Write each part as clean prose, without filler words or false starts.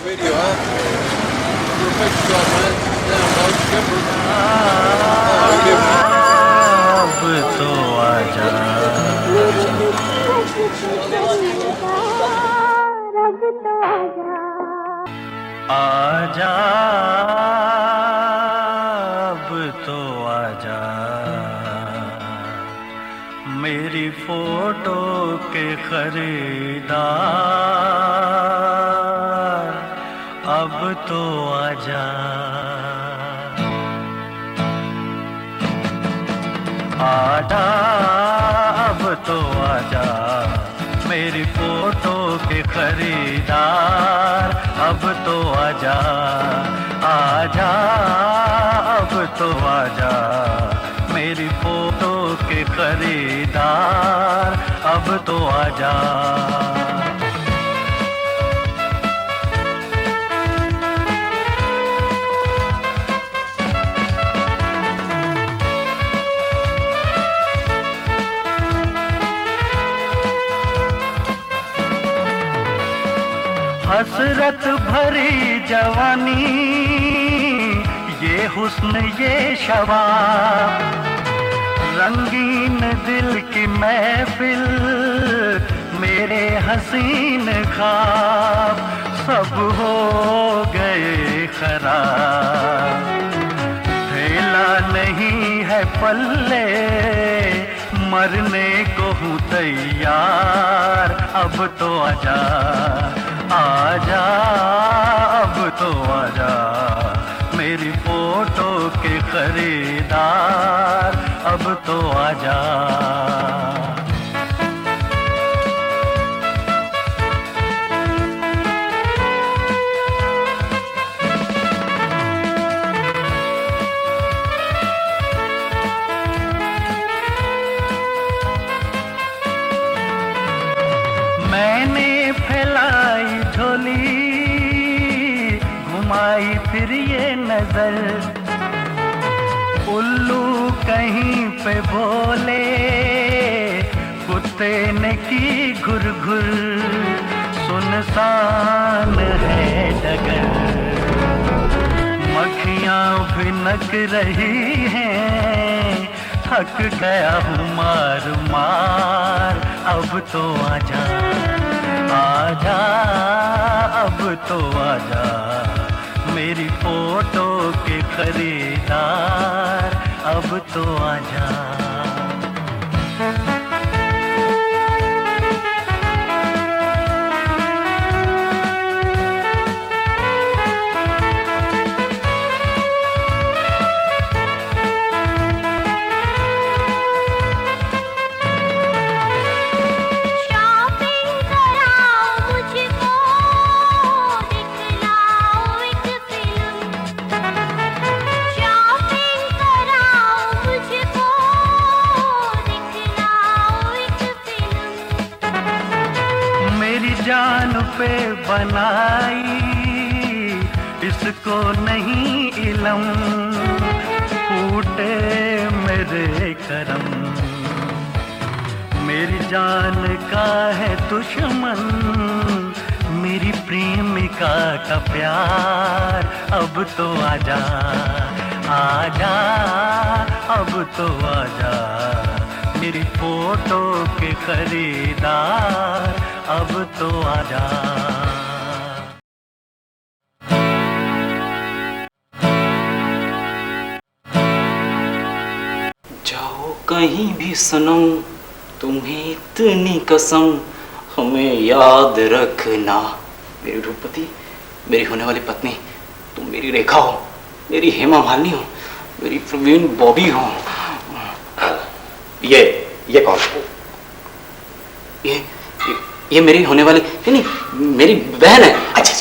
video, huh? Perfect job, man. Yeah, that was good. अब तो आजा, आजा, अब तो आजा, मेरी फोटो के खरीदार, अब तो आजा, आजा, अब तो आजा, मेरी फोटो के खरीदार, अब तो आजा, आजा, अब तो आजा, मेरी फोटो के खरीदार, अब तो आजा। हसरत भरी जवानी, ये हुस्न ये शबाब, रंगीन दिल की महफिल, मेरे हसीन ख्वाब, सब हो गए खराब, थैला नहीं है पल्ले, मरने को हूँ तैयार, अब तो आजा, आजा, अब तो आजा, मेरी फोटो के खरीदार, अब तो आजा। मैंने फैलाई झोली, घुमाई फिर ये नजर, उल्लू कहीं पे बोले, कुत्ते ने की घुर घुर, सुनसान है डगर, मक्खियाँ भिनक रही हैं, थक गया हूँ मार मार, अब तो आजा, आजा, अब तो आजा, मेरी फोटो के खरीदार, अब तो आजा। जान पे बनाई, इसको नहीं इलम, फूटे मेरे करम, मेरी जान का है दुश्मन, मेरी प्रेमिका का प्यार, अब तो आजा, आजा, अब तो आजा, मेरी फोटो के खरीदार, अब तो आजा। जाओ कहीं भी सनम, तुम्हें इतनी कसम, हमें याद रखना। मेरी रूपवती, मेरी होने वाली पत्नी, तुम मेरी रेखा हो, मेरी हेमा मालिनी हो, मेरी प्रवीण बॉबी हो। ये कौन? ये मेरी होने वाली नहीं, मेरी बहन है। अच्छा।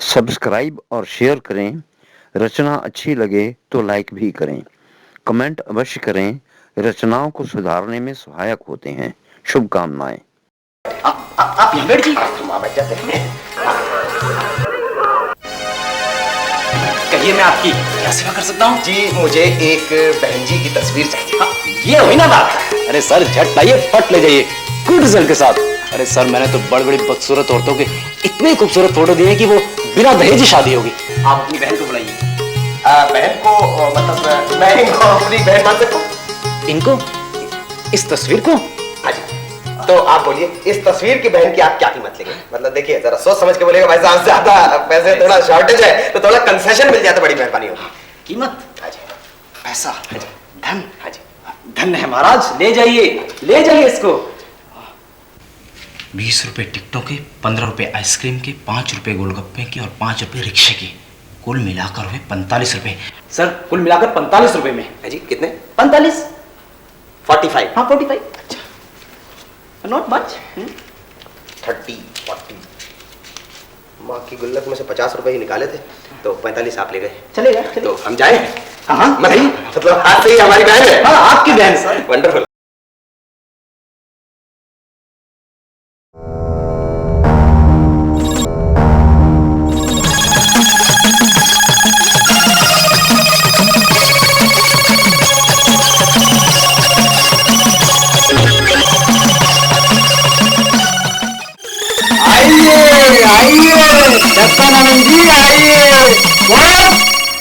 सब्सक्राइब और शेयर करें। रचना अच्छी लगे तो लाइक भी करें। कमेंट अवश्य करें, रचनाओं को सुधारने में सहायक होते हैं। शुभकामनाएं। आप यहाँ बैठ जाइए, तुम वहाँ बैठ जाते हैं। कहिए मैं आपकी क्या सेवा कर सकता हूँ? जी मुझे एक बहन जी की तस्वीर चाहिए। हाँ, ये हुई ना बात। अरे सर झट लाइए, फट ले जाइए, गुड रिजल्ट के साथ। अरे सर, मैंने तो बड़ी बड़ी बदसूरत औरतों के इतने खूबसूरत फोटो दिए कि वो बिना दहेज शादी होगी। आप अपनी बहन को बुलाइए। बहन को मतलब मैं इनको अपनी बहन मान सकता हूँ? इनको? इस तस्वीर को? हाँ जी। तो आप बोलिए, इस तस्वीर की बहन की आप क्या कीमत लेंगे? मतलब देखिए, जरा सोच समझ के बोलिएगा भाई साहब, ज्यादा पैसे थोड़ा शॉर्टेज है तो थोड़ा कंसेशन मिल जाए तो बड़ी मेहरबानी होगी। कीमत? हाँ जी। पैसा? हाँ जी। धन? हाँ जी। धन है महाराज, ले जाइए, ले जाइए इसको। 20 रुपए टिकटों के, 15 रुपए आइसक्रीम के, 5 रुपए गोलगप्पे के और 5 रुपए रिक्शे के, कुल मिलाकर हुए 45 रुपए। सर, कुल मिलाकर 45 रुपए में। हाँ जी, कितने? 45? 45? हाँ 45। अच्छा, नॉट मच। 30, 40। माँ की गुल्लक में से 50 रुपए ही निकाले थे तो 45 आप ले गए। चलेगा, तो हम जाए? हाँ मतलब आज से ही हमारी बहन है? हाँ, आपकी बहन सर। वंडरफुल।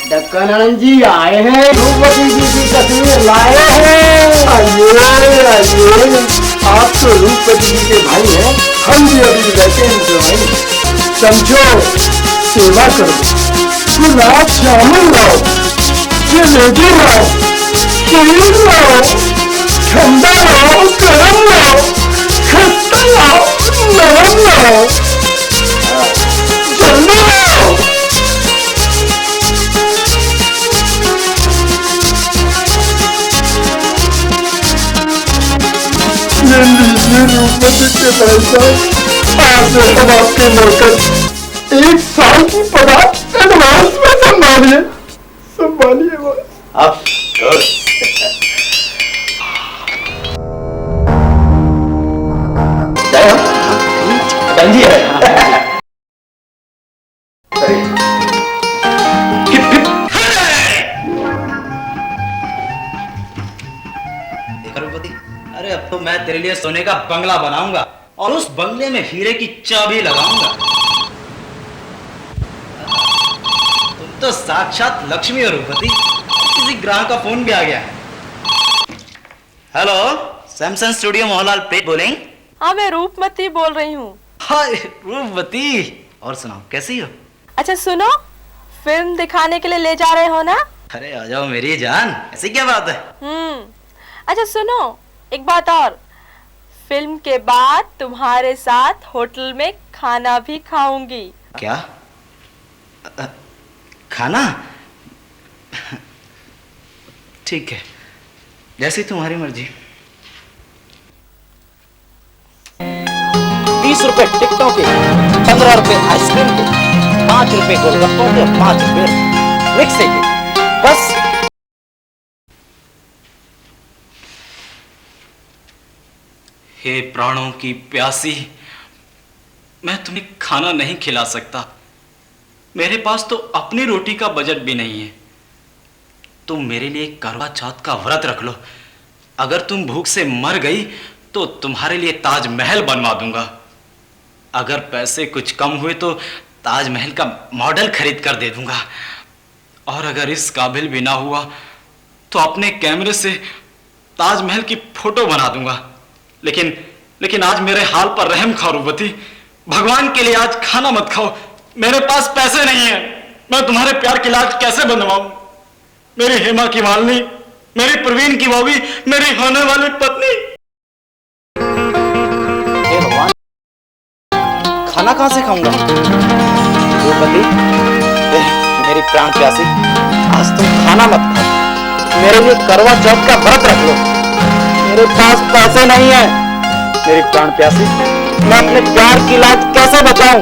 ढक्कन आनंद जी आए हैं, रूपवती जी की तस्वीर लाए हैं। आइए, आप तो रूपवती जी के भाई हैं, हम भी अभी बैठे हैं भाई। समझो, सेवा करो, गुलाब जामुन लाओ, जलेबी लाओ, खीर लाओ, ठंडा लाओ, गरम लाओ, खस्ता लाओ, नरम लाओ, जल्दी लाओ। ये लीजिए रूपवती के भाई साहब, आप आपके नौकर 1 साल की पगार एडवांस में संभालिए बस। अब बहन जी है। अरे अब तो मैं तेरे लिए सोने का बंगला बनाऊंगा और उस बंगले में हीरे की चाबी लगाऊंगा। तुम तो साक्षात लक्ष्मी हो रूपवती। किसी ग्राहक का फोन भी आ गया। हेलो, सैमसंग स्टूडियो मोहनलाल प्रेत बोलेंगे? हाँ, मैं रूपमती बोल रही हूँ। हाय रूपवती, और सुनाओ कैसी हो? अच्छा सुनो, फिल्म दिखाने के लिए ले जा रहे हो ना? अरे आ जाओ मेरी जान, ऐसी क्या बात है? अच्छा सुनो, एक बात और, फिल्म के बाद तुम्हारे साथ होटल में खाना भी खाऊंगी। क्या? खाना? ठीक है, जैसी तुम्हारी मर्जी। 20 रुपए टिकटों के, 15 रुपए आइसक्रीम के, 5 रुपए गोलगप्पों के, 5 रुपए रिक्शे के, बस। हे प्राणों की प्यासी, मैं तुम्हें खाना नहीं खिला सकता। मेरे पास तो अपनी रोटी का बजट भी नहीं है। तुम मेरे लिए करवा चौथ का व्रत रख लो। अगर तुम भूख से मर गई तो तुम्हारे लिए ताजमहल बनवा दूंगा। अगर पैसे कुछ कम हुए तो ताजमहल का मॉडल खरीद कर दे दूंगा। और अगर इस काबिल भी ना हुआ तो अपने कैमरे से ताजमहल की फोटो बना दूंगा। लेकिन आज मेरे हाल पर रहम खाओ रूपवती। भगवान के लिए आज खाना मत खाओ। मेरे पास पैसे नहीं है। मैं तुम्हारे प्यार की लाज कैसे बनवाऊं? मेरी हेमा की मालनी, मेरी प्रवीण की बॉबी, मेरी होने वाली पत्नी। हे भगवान, खाना कहां से खाऊंगा? रूपवती, मेरी प्राण प्यासी, आज तुम खाना मत खाओ। मेरे लिए करवा चौथ का व्रत रख लो। मेरे पास पैसे नहीं है। मेरी प्राण प्यासी, मैं अपने प्यार की लाज कैसे बचाऊं?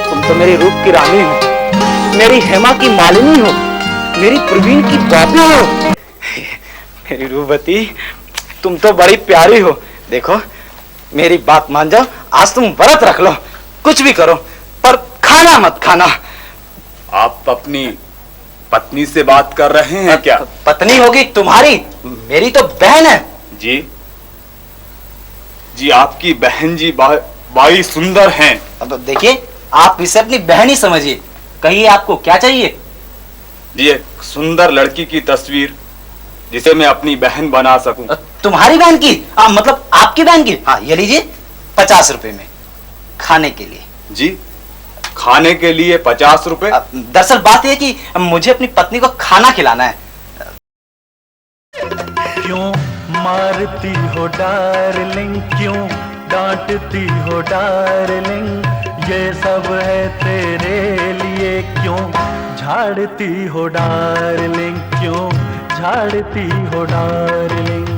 तुम तो मेरी रूप की रानी हो, मेरी हेमा की मालिनी हो, मेरी प्रवीण की बॉबी हो। मेरी रूपवती, तुम तो बड़ी प्यारी हो। देखो, मेरी बात मान जाओ, आज तुम व्रत रख लो, कुछ भी करो, पर खाना मत खाना। आप अपनी पत्नी से बात कर रहे हैं क्या? पत्नी होगी तुम्हारी, मेरी तो बहन है। जी जी आपकी बहन जी बाई सुंदर हैं। अब तो देखिए, आप इसे अपनी बहन ही समझिए। कहिए आपको क्या चाहिए? जी एक सुंदर लड़की की तस्वीर जिसे मैं अपनी बहन बना सकूं। तुम्हारी बहन की? मतलब आपकी बहन की? हाँ ये लीजिए 50 रुपए में, खाने के लिए। जी खाने के लिए 50 रुपए? दरअसल बात यह कि मुझे अपनी पत्नी को खाना खिलाना है। क्यों मारती हो डार्लिंग, क्यों डांटती हो डार्लिंग, ये सब है तेरे लिए। क्यों झाड़ती हो डार्लिंग, क्यों झाड़ती हो डार्लिंग।